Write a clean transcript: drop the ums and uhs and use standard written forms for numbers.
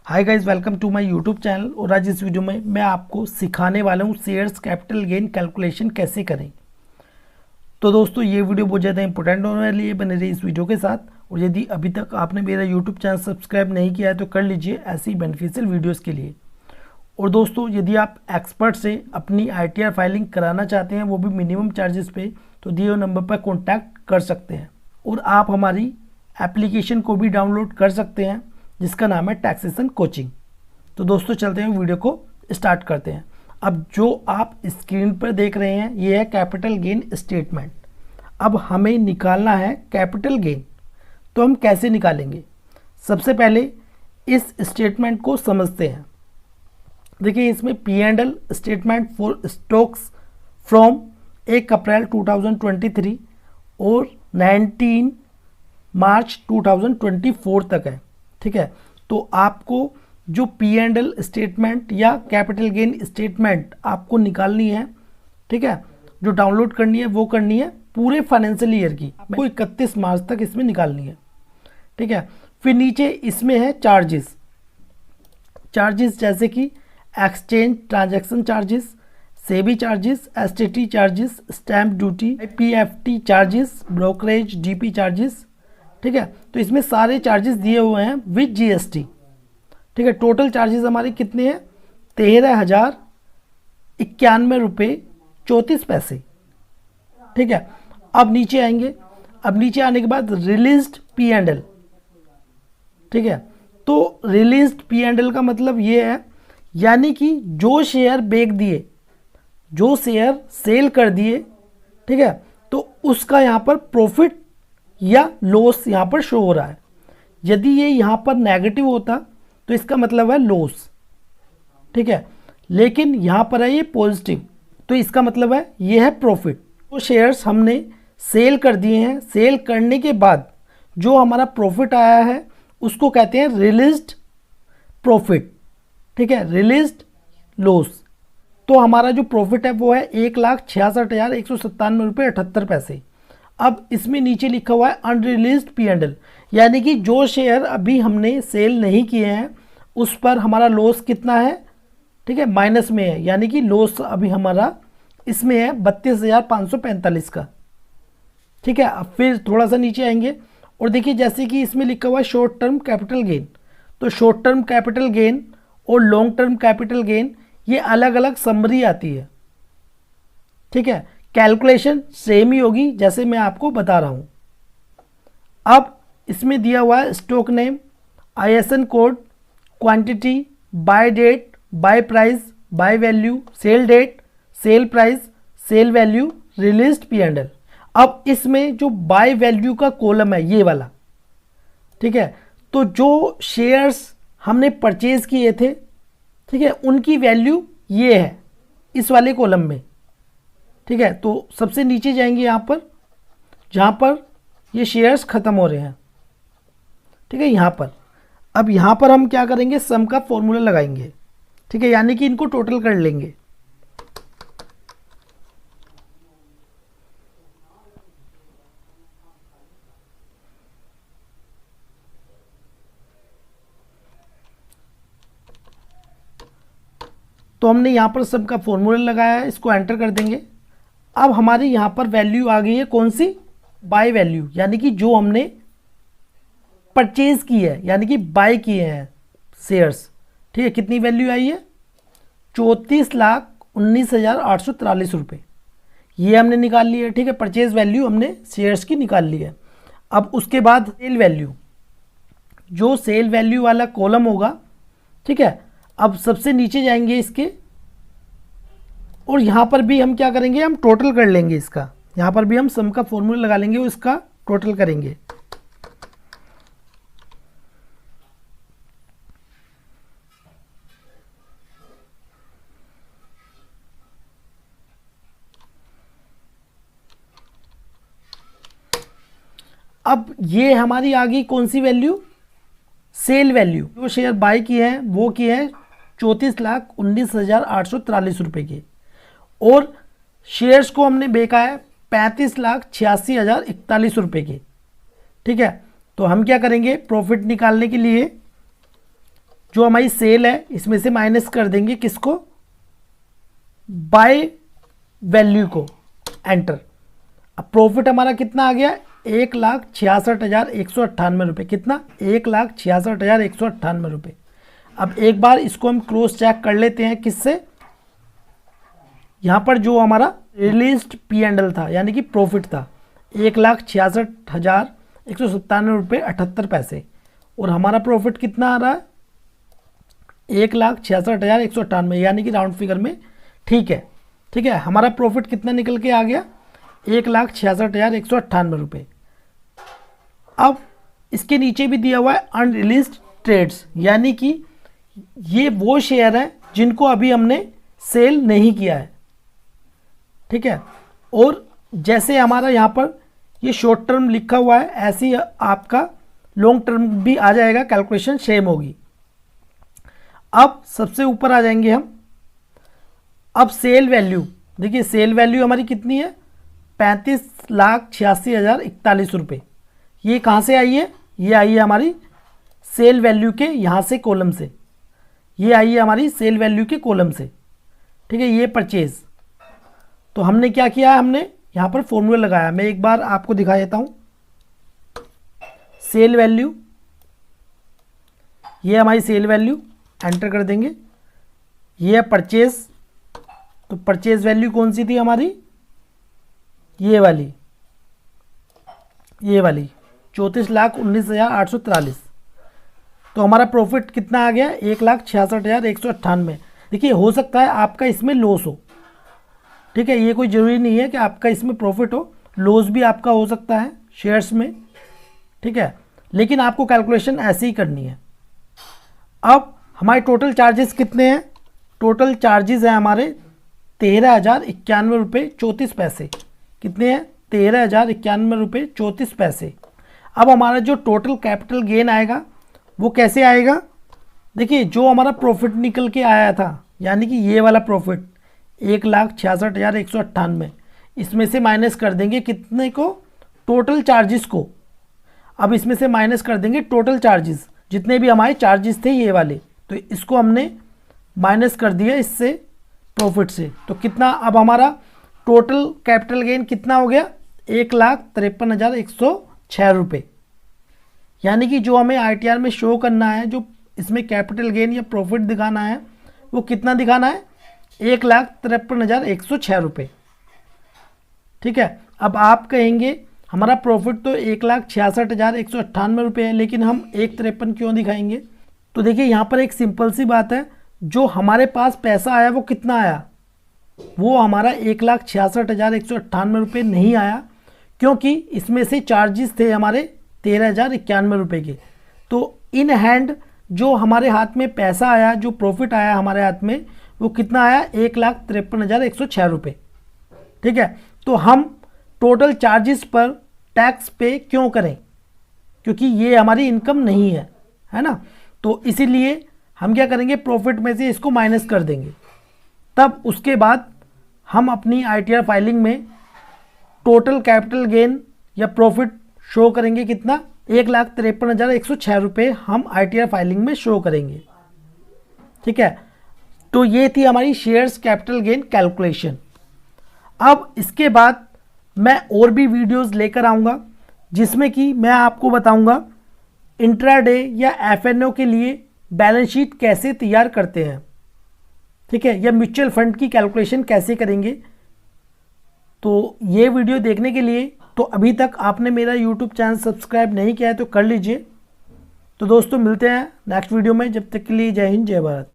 Hi guys, welcome to my YouTube channel. और आज इस वीडियो में मैं आपको सिखाने वाला हूँ शेयर्स कैपिटल गेन कैलकुलेशन कैसे करें। तो दोस्तों, ये वीडियो बहुत ज़्यादा इंपॉर्टेंट होने वाली है, बने रही इस वीडियो के साथ। और यदि अभी तक आपने मेरा यूट्यूब चैनल सब्सक्राइब नहीं किया है तो कर लीजिए ऐसी बेनिफिशियल वीडियोज़ के लिए। और दोस्तों, यदि आप एक्सपर्ट से अपनी ITR फाइलिंग कराना चाहते हैं, वो भी मिनिमम चार्जेस पे, तो दिए हुए नंबर पर कॉन्टैक्ट कर सकते हैं। और आप हमारी एप्लीकेशन को भी डाउनलोड कर सकते हैं जिसका नाम है टैक्सेशन कोचिंग। तो दोस्तों, चलते हैं वीडियो को स्टार्ट करते हैं। अब जो आप स्क्रीन पर देख रहे हैं ये है कैपिटल गेन स्टेटमेंट। अब हमें निकालना है कैपिटल गेन। तो हम कैसे निकालेंगे? सबसे पहले इस स्टेटमेंट को समझते हैं। देखिए, इसमें P&L statement for stocks from 1 अप्रैल 2023 और 19 मार्च 2024 तक है। ठीक है, तो आपको जो P&L स्टेटमेंट या कैपिटल गेन स्टेटमेंट आपको निकालनी है, ठीक है, जो डाउनलोड करनी है वो करनी है पूरे फाइनेंशियल ईयर की, आपको 31 मार्च तक इसमें निकालनी है। ठीक है, फिर नीचे इसमें है चार्जेस जैसे कि exchange transaction charges, SEBI charges, STT charges, stamp duty, IPFT charges, brokerage, DP charges. ठीक है, तो इसमें सारे चार्जेस दिए हुए हैं विद GST। ठीक है, टोटल चार्जेस हमारे कितने हैं? 13,091 रुपये 34 पैसे। ठीक है, अब नीचे आएंगे। अब नीचे आने के बाद रिलीज्ड P&L। ठीक है, तो रिलीज्ड P&L का मतलब ये है, यानी कि जो शेयर बेच दिए, जो शेयर सेल कर दिए, ठीक है, तो उसका यहाँ पर प्रॉफिट या लॉस यहाँ पर शो हो रहा है। यदि ये यहाँ पर नेगेटिव होता तो इसका मतलब है लॉस। ठीक है, लेकिन यहाँ पर है ये पॉजिटिव, तो इसका मतलब है ये है प्रॉफिट। तो शेयर्स हमने सेल कर दिए हैं, सेल करने के बाद जो हमारा प्रॉफिट आया है उसको कहते हैं रिलीज्ड प्रॉफिट। ठीक है, रिलीज्ड लॉस। तो हमारा जो प्रॉफिट है वो है 1,66,197 रुपये 78 पैसे। अब इसमें नीचे लिखा हुआ है अनरिलीज्ड P&L, यानी कि जो शेयर अभी हमने सेल नहीं किए हैं उस पर हमारा लॉस कितना है? ठीक है, माइनस में है, यानी कि लॉस अभी हमारा इसमें है 32,545 का। ठीक है, अब फिर थोड़ा सा नीचे आएंगे और देखिए, जैसे कि इसमें लिखा हुआ है शॉर्ट टर्म कैपिटल गेन। तो शॉर्ट टर्म कैपिटल गेन और लॉन्ग टर्म कैपिटल गेन ये अलग अलग समरी आती है। ठीक है, कैलकुलेशन सेम ही होगी जैसे मैं आपको बता रहा हूं। अब इसमें दिया हुआ है stock name, ISIN code, quantity, buy date, buy price, buy value, sell date, sell price, sell value, released P&L। अब इसमें जो बाय वैल्यू का कॉलम है ये वाला, ठीक है, तो जो शेयर्स हमने परचेज किए थे, ठीक है, उनकी वैल्यू ये है इस वाले कॉलम में। ठीक है, तो सबसे नीचे जाएंगे यहाँ पर जहाँ पर ये शेयर्स ख़त्म हो रहे हैं। ठीक है, यहाँ पर। अब यहाँ पर हम क्या करेंगे? सम का फॉर्मूला लगाएंगे। ठीक है, यानी कि इनको टोटल कर लेंगे। तो हमने यहाँ पर सम का फॉर्मूला लगाया है, इसको एंटर कर देंगे। अब हमारी यहाँ पर वैल्यू आ गई है, कौन सी? बाय वैल्यू, यानी कि जो हमने परचेज की है, यानी कि बाय किए हैं शेयर्स। ठीक है, कितनी वैल्यू आई है? 34,19,843 रुपये। ये हमने निकाल ली है। ठीक है, परचेज वैल्यू हमने शेयर्स की निकाल ली है। अब उसके बाद सेल वैल्यू, जो सेल वैल्यू वाला कॉलम होगा, ठीक है, अब सबसे नीचे जाएंगे इसके और यहाँ पर भी हम क्या करेंगे? हम टोटल कर लेंगे इसका। यहाँ पर भी हम सम का फॉर्मूला लगा लेंगे और इसका टोटल करेंगे। अब ये हमारी आ गई कौन सी वैल्यू? Sell value. जो शेयर बाय किए हैं वो किए हैं 34,19,843 रुपये के, और शेयर्स को हमने बेचा है 35,86,041 रुपये के। ठीक है, तो हम क्या करेंगे? प्रॉफिट निकालने के लिए जो हमारी सेल है इसमें से माइनस कर देंगे किसको, बाय वैल्यू को, एंटर। अब प्रॉफिट हमारा कितना आ गया, 1,66,198 रुपये। कितना, 1,66,198 रुपये। अब एक बार इसको हम क्रॉस चेक कर लेते हैं किससे, यहाँ पर जो हमारा रिलीज्ड P&L था यानी कि प्रॉफिट था 1,66,197 रुपये 78 पैसे, और हमारा प्रॉफिट कितना आ रहा है 1,66,198 यानी कि राउंड फिगर में। ठीक है, ठीक है, हमारा प्रॉफिट कितना निकल के आ गया 1,66,198 रुपये। अब इसके नीचे भी दिया हुआ है अनरिलीज्ड ट्रेड्स, यानी कि ये वो शेयर है जिनको अभी हमने सेल नहीं किया है। ठीक है, और जैसे हमारा यहाँ पर ये शॉर्ट टर्म लिखा हुआ है ऐसे ही आपका लॉन्ग टर्म भी आ जाएगा, कैलकुलेशन सेम होगी। अब सबसे ऊपर आ जाएंगे हम। अब सेल वैल्यू, देखिए सेल वैल्यू हमारी कितनी है 35,86,041 रुपये। ये कहाँ से आई है, ये आई है हमारी सेल वैल्यू के यहाँ से कॉलम से, ये आई है हमारी सेल वैल्यू के कॉलम से। ठीक है, ये परचेज। तो हमने क्या किया है, हमने यहाँ पर फॉर्मूला लगाया। मैं एक बार आपको दिखा देता हूँ। सेल वैल्यू, ये हमारी सेल वैल्यू, एंटर कर देंगे। ये है परचेज, तो परचेज वैल्यू कौन सी थी हमारी, ये वाली 34,19,843। तो हमारा प्रॉफिट कितना आ गया 1,66,198। देखिए हो सकता है आपका इसमें लॉस हो, ठीक है, ये कोई ज़रूरी नहीं है कि आपका इसमें प्रॉफिट हो, लॉस भी आपका हो सकता है शेयर्स में। ठीक है, लेकिन आपको कैलकुलेशन ऐसे ही करनी है। अब हमारे टोटल चार्जेस कितने हैं, टोटल चार्जेस हैं हमारे 13,091 रुपये 34 पैसे। कितने हैं, 13,091 रुपये 34 पैसे। अब हमारा जो टोटल कैपिटल गेन आएगा वो कैसे आएगा, देखिए जो हमारा प्रॉफिट निकल के आया था यानी कि ये वाला प्रॉफिट 1,66,198, इसमें से माइनस कर देंगे कितने को, टोटल चार्जेस को। अब इसमें से माइनस कर देंगे टोटल चार्जेस, जितने भी हमारे चार्जेस थे ये वाले, तो इसको हमने माइनस कर दिया इससे प्रॉफिट से। तो कितना, अब हमारा टोटल कैपिटल गेन कितना हो गया 1,53,106 रुपये। यानी कि जो हमें ITR में शो करना है, जो इसमें कैपिटल गेन या प्रॉफिट दिखाना है, वो कितना दिखाना है 1,53,106 रुपये। ठीक है, अब आप कहेंगे हमारा प्रॉफिट तो 1,66,198 रुपये है, लेकिन हम 1,53 क्यों दिखाएंगे। तो देखिए यहाँ पर एक सिंपल सी बात है, जो हमारे पास पैसा आया वो कितना आया, वो हमारा 1,66,198 रुपये नहीं आया, क्योंकि इसमें से चार्जेस थे हमारे 13,091 रुपये के। तो इन हैंड जो हमारे हाथ में पैसा आया, जो प्रॉफिट आया हमारे हाथ में, वो कितना आया 1,53,106 रुपये। ठीक है, तो हम टोटल चार्जेस पर टैक्स पे क्यों करें, क्योंकि ये हमारी इनकम नहीं है, है ना। तो इसीलिए हम क्या करेंगे, प्रॉफिट में से इसको माइनस कर देंगे। तब उसके बाद हम अपनी ITR फाइलिंग में टोटल कैपिटल गेन या प्रॉफिट शो करेंगे कितना 1,53,106 रुपये हम ITR फाइलिंग में शो करेंगे। ठीक है, तो ये थी हमारी शेयर्स कैपिटल गेन कैलकुलेशन। अब इसके बाद मैं और भी वीडियोस लेकर आऊँगा, जिसमें कि मैं आपको बताऊँगा इंट्राडे या FNO के लिए बैलेंस शीट कैसे तैयार करते हैं। ठीक है, या म्यूचुअल फंड की कैलकुलेशन कैसे करेंगे। तो ये वीडियो देखने के लिए, तो अभी तक आपने मेरा YouTube चैनल सब्सक्राइब नहीं किया है तो कर लीजिए। तो दोस्तों मिलते हैं नेक्स्ट वीडियो में, जब तक के लिए जय हिंद जय भारत।